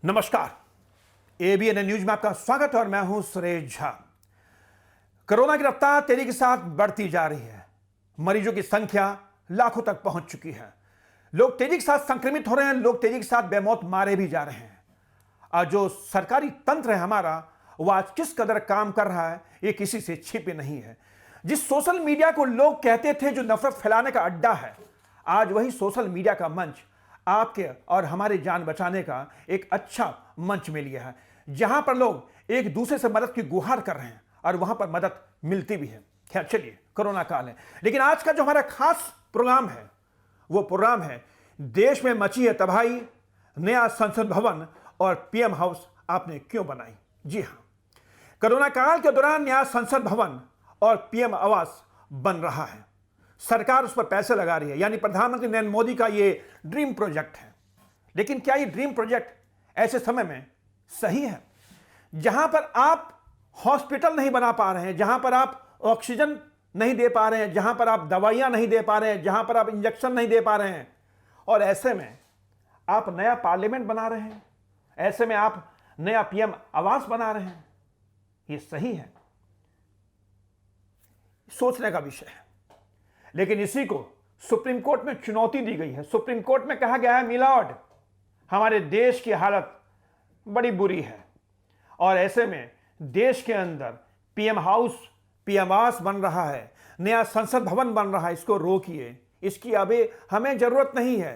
नमस्कार, ABN news में आपका स्वागत है और मैं हूं सुरेश झा। कोरोना की रफ्तार तेजी के साथ बढ़ती जा रही है। मरीजों की संख्या लाखों तक पहुंच चुकी है। लोग तेजी के साथ संक्रमित हो रहे हैं, लोग तेजी के साथ बेमौत मारे भी जा रहे हैं। आज जो सरकारी तंत्र है हमारा, वो आज किस कदर काम कर रहा है ये किसी से छिपे नहीं है। जिस सोशल मीडिया को लोग कहते थे जो नफरत फैलाने का अड्डा है, आज वही सोशल मीडिया का मंच आपके और हमारी जान बचाने का एक अच्छा मंच मिल गया है, जहां पर लोग एक दूसरे से मदद की गुहार कर रहे हैं और वहां पर मदद मिलती भी है। खैर चलिए, कोरोना काल है, लेकिन आज का जो हमारा खास प्रोग्राम है वो प्रोग्राम है देश में मची है तबाही, नया संसद भवन और पीएम हाउस आपने क्यों बनाई। जी हां, कोरोना काल के दौरान नया संसद भवन और पीएम आवास बन रहा है। सरकार उस पर पैसे लगा रही है, यानी प्रधानमंत्री नरेंद्र मोदी का ये ड्रीम प्रोजेक्ट है। लेकिन क्या ये ड्रीम प्रोजेक्ट ऐसे समय में सही है जहां पर आप हॉस्पिटल नहीं बना पा रहे हैं, जहां पर आप ऑक्सीजन नहीं दे पा रहे हैं, जहां पर आप दवाइयां नहीं दे पा रहे हैं, जहां पर आप इंजेक्शन नहीं दे पा रहे हैं, और ऐसे में आप नया पार्लियामेंट बना रहे हैं, ऐसे में आप नया पीएम आवास बना रहे हैं। ये सही है? सोचने का विषय है। लेकिन इसी को सुप्रीम कोर्ट में चुनौती दी गई है। सुप्रीम कोर्ट में कहा गया है, मिलॉर्ड, हमारे देश की हालत बड़ी बुरी है और ऐसे में देश के अंदर पीएम हाउस, पीएम आवास बन रहा है, नया संसद भवन बन रहा है, इसको रोकिए। इसकी अभी हमें जरूरत नहीं है।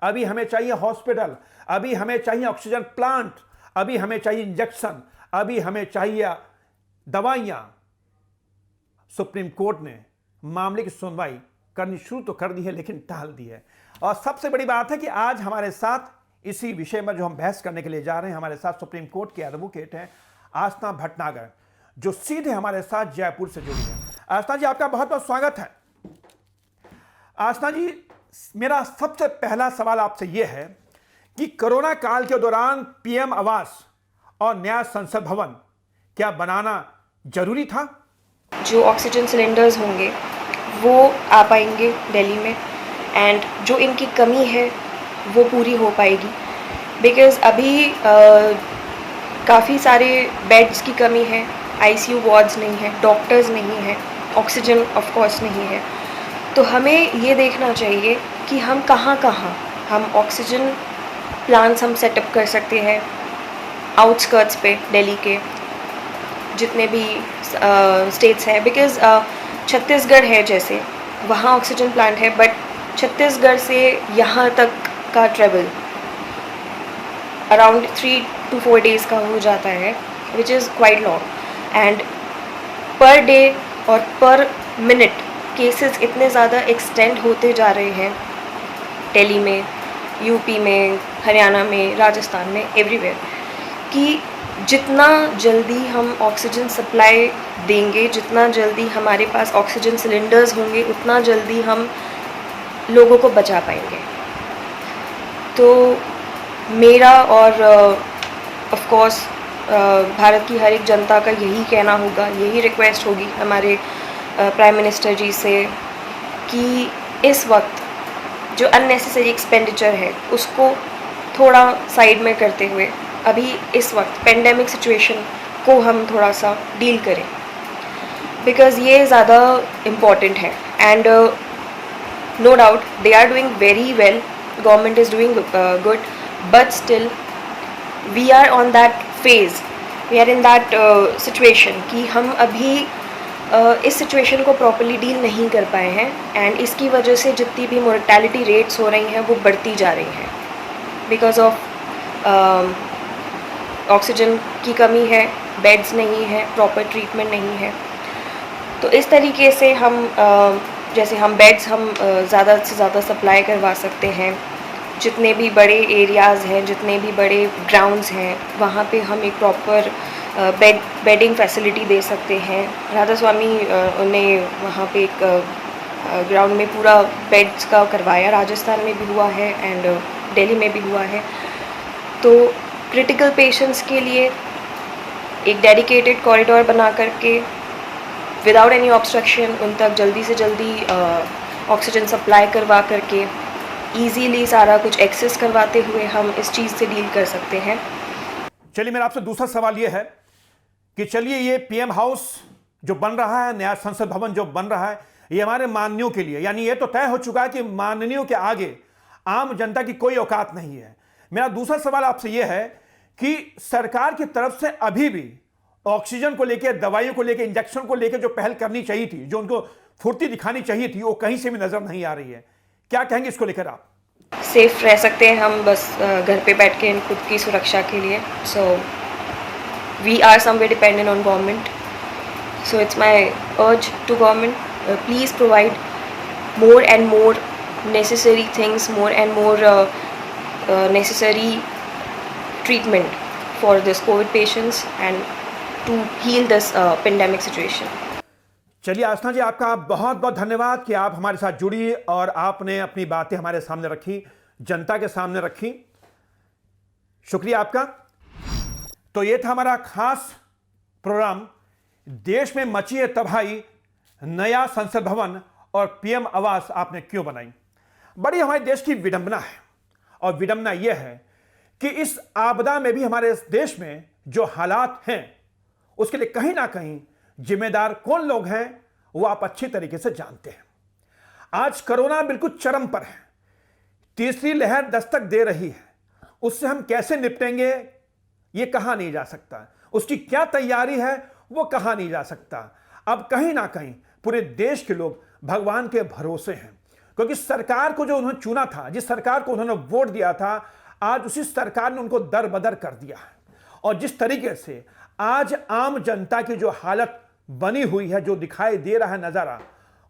अभी हमें चाहिए हॉस्पिटल, अभी हमें चाहिए ऑक्सीजन प्लांट, अभी हमें चाहिए इंजेक्शन, अभी हमें चाहिए दवाइयां। सुप्रीम कोर्ट ने मामले की सुनवाई करनी शुरू तो कर दी है, लेकिन टाल दी है। और सबसे बड़ी बात है कि आज हमारे साथ इसी विषय में जो हम बहस करने के लिए जा रहे हैं, हमारे साथ सुप्रीम कोर्ट के एडवोकेट हैं आस्था भटनागर, जो सीधे हमारे साथ जयपुर से जुड़ी है। आस्था जी, आपका बहुत बहुत स्वागत है। आस्था जी, मेरा सबसे पहला सवाल आपसे यह है कि कोरोना काल के दौरान पीएम आवास और नया संसद भवन क्या बनाना जरूरी था? जो ऑक्सीजन सिलेंडर्स होंगे वो आ पाएंगे दिल्ली में, एंड जो इनकी कमी है वो पूरी हो पाएगी। बिकॉज़ अभी काफ़ी सारे बेड्स की कमी है, आईसीयू वार्ड्स नहीं है, डॉक्टर्स नहीं है, ऑक्सीजन ऑफ कोर्स नहीं है। तो हमें ये देखना चाहिए कि हम कहाँ हम ऑक्सीजन प्लांट्स हम सेटअप कर सकते हैं आउटस्कर्ट्स पे दिल्ली के जितने भी स्टेट्स हैं। बिकॉज़ छत्तीसगढ़ है, जैसे वहाँ ऑक्सीजन प्लांट है, बट छत्तीसगढ़ से यहाँ तक का ट्रेवल अराउंड 3 to 4 days का हो जाता है, which is quite long. And per day और पर मिनट केसेस इतने ज़्यादा एक्सटेंड होते जा रहे हैं दिल्ली में, यूपी में, हरियाणा में, राजस्थान में, एवरीवेयर, कि जितना जल्दी हम ऑक्सीजन सप्लाई देंगे, जितना जल्दी हमारे पास ऑक्सीजन सिलेंडर्स होंगे, उतना जल्दी हम लोगों को बचा पाएंगे। तो मेरा और ऑफ कोर्स भारत की हर एक जनता का यही कहना होगा, यही रिक्वेस्ट होगी हमारे प्राइम मिनिस्टर जी से कि इस वक्त जो अननेसेसरी एक्सपेंडिचर है उसको थोड़ा साइड में करते हुए अभी इस वक्त पेंडेमिक सिचुएशन को हम थोड़ा सा डील करें, बिकॉज़ ये ज़्यादा इम्पॉर्टेंट है। And no doubt they are doing very well, government is doing good, but still we are on that phase, we are in that situation कि हम अभी इस सिचुएशन को प्रॉपर्ली डील नहीं कर पाए हैं। एंड इसकी वजह से जितनी भी मोर्टेलिटी रेट्स हो रही हैं वो बढ़ती जा रही हैं, बिकॉज ऑफ ऑक्सीजन की कमी है, बेड्स नहीं है, प्रॉपर ट्रीटमेंट नहीं है। तो इस तरीके से हम जैसे हम बेड्स हम ज़्यादा से ज़्यादा सप्लाई करवा सकते हैं। जितने भी बड़े एरियाज़ हैं, जितने भी बड़े ग्राउंड्स हैं, वहाँ पे हम एक प्रॉपर बेडिंग फैसिलिटी दे सकते हैं। राधा स्वामी ने वहाँ पे एक ग्राउंड में पूरा बेड्स का करवाया, राजस्थान में भी हुआ है एंड दिल्ली में भी हुआ है। तो क्रिटिकल पेशेंट्स के लिए एक डेडिकेटेड कॉरिडोर बना करके विदाउट एनी ऑब्स्ट्रक्शन उन तक जल्दी से जल्दी ऑक्सीजन सप्लाई करवा करके ईजीली सारा कुछ एक्सेस करवाते हुए हम इस चीज़ से डील कर सकते हैं। चलिए मेरा आपसे दूसरा सवाल यह है कि चलिए ये पीएम हाउस जो बन रहा है, नया संसद भवन जो बन रहा है, ये हमारे माननीयों के लिए, यानी ये तो तय हो चुका है कि माननीयों के आगे आम जनता की कोई औकात नहीं है। मेरा दूसरा सवाल आपसे यह है कि सरकार की तरफ से अभी भी ऑक्सीजन को लेकर, दवाइयों को लेकर, इंजेक्शन को लेकर जो पहल करनी चाहिए थी, जो उनको फुर्ती दिखानी चाहिए थी, वो कहीं से भी नजर नहीं आ रही है। क्या कहेंगे इसको लेकर आप? सेफ रह सकते हैं हम बस घर पे बैठ के खुद की सुरक्षा के लिए। So we are somewhat dependent on government, so it's my urge to government, please provide more and more necessary things, more and more necessary treatment for this COVID patients and to heal this pandemic situation. चलिए आस्था जी, आपका बहुत बहुत धन्यवाद कि आप हमारे साथ जुड़ी और आपने अपनी बातें हमारे सामने रखी, जनता के सामने रखी। शुक्रिया आपका। तो ये था हमारा खास प्रोग्राम, देश में मची है तबाही, नया संसद भवन और पीएम आवास आपने क्यों बनाई। बड़ी हमारे देश की विडंबना है, और विडंबना यह है कि इस आपदा में भी हमारे इस देश में जो हालात हैं उसके लिए कहीं ना कहीं जिम्मेदार कौन लोग हैं वो आप अच्छी तरीके से जानते हैं। आज कोरोना बिल्कुल चरम पर है, तीसरी लहर दस्तक दे रही है। उससे हम कैसे निपटेंगे ये कहा नहीं जा सकता, उसकी क्या तैयारी है वो कहा नहीं जा सकता। अब कहीं ना कहीं पूरे देश के लोग भगवान के भरोसे हैं, क्योंकि सरकार को जो उन्होंने चुना था, जिस सरकार को उन्होंने वोट दिया था, आज उसी सरकार ने उनको दर बदर कर दिया है। और जिस तरीके से आज आम जनता की जो हालत बनी हुई है, जो दिखाई दे रहा है नजारा,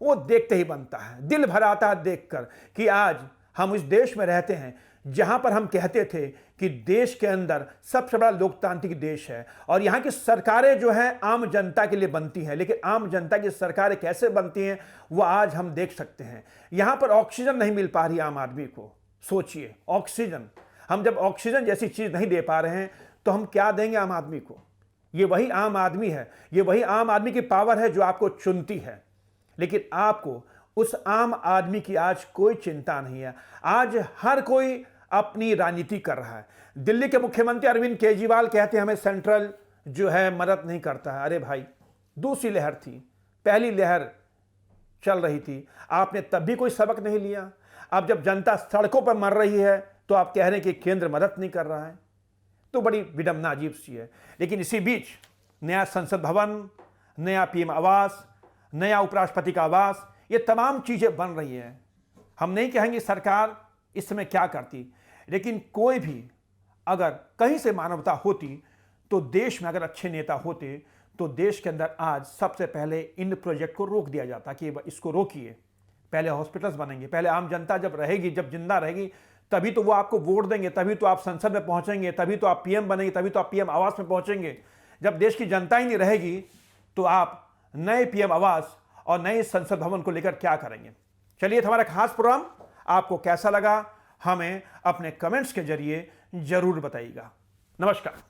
वो देखते ही बनता है, दिल भर आता है देखकर कि आज हम इस देश में रहते हैं जहां पर हम कहते थे कि देश के अंदर सबसे बड़ा लोकतांत्रिक देश है और यहाँ की सरकारें जो हैं आम जनता के लिए बनती हैं। लेकिन आम जनता की सरकारें कैसे बनती हैं वो आज हम देख सकते हैं। यहाँ पर ऑक्सीजन नहीं मिल पा रही आम आदमी को। सोचिए, ऑक्सीजन, हम जब ऑक्सीजन जैसी चीज़ नहीं दे पा रहे हैं तो हम क्या देंगे आम आदमी को? ये वही आम आदमी है, ये वही आम आदमी की पावर है जो आपको चुनती है। लेकिन आपको उस आम आदमी की आज कोई चिंता नहीं है। आज हर कोई अपनी राजनीति कर रहा है। दिल्ली के मुख्यमंत्री अरविंद केजरीवाल कहते हैं हमें सेंट्रल जो है मदद नहीं करता है। अरे भाई, दूसरी लहर थी, पहली लहर चल रही थी, आपने तब भी कोई सबक नहीं लिया। अब जब जनता सड़कों पर मर रही है तो आप कह रहे हैं कि केंद्र मदद नहीं कर रहा है, तो बड़ी विडंबना अजीब सी है। लेकिन इसी बीच नया संसद भवन, नया पीएम आवास, नया उपराष्ट्रपति का आवास, ये तमाम चीज़ें बन रही हैं। हम नहीं कहेंगे सरकार इस समय क्या करती, लेकिन कोई भी अगर कहीं से मानवता होती तो देश में अगर अच्छे नेता होते तो देश के अंदर आज सबसे पहले इन प्रोजेक्ट को रोक दिया जाता कि इसको रोकिए। पहले हॉस्पिटल्स बनेंगे, पहले आम जनता जब रहेगी, जब जिंदा रहेगी, तभी तो वो आपको वोट देंगे, तभी तो आप संसद में पहुंचेंगे, तभी तो आप पीएम बनेंगे, तभी तो आप पीएम आवास में पहुंचेंगे। जब देश की जनता ही नहीं रहेगी तो आप नए पीएम आवास और नए संसद भवन को लेकर क्या करेंगे? चलिए, हमारा खास प्रोग्राम आपको कैसा लगा हमें अपने कमेंट्स के जरिए जरूर बताइएगा। नमस्कार।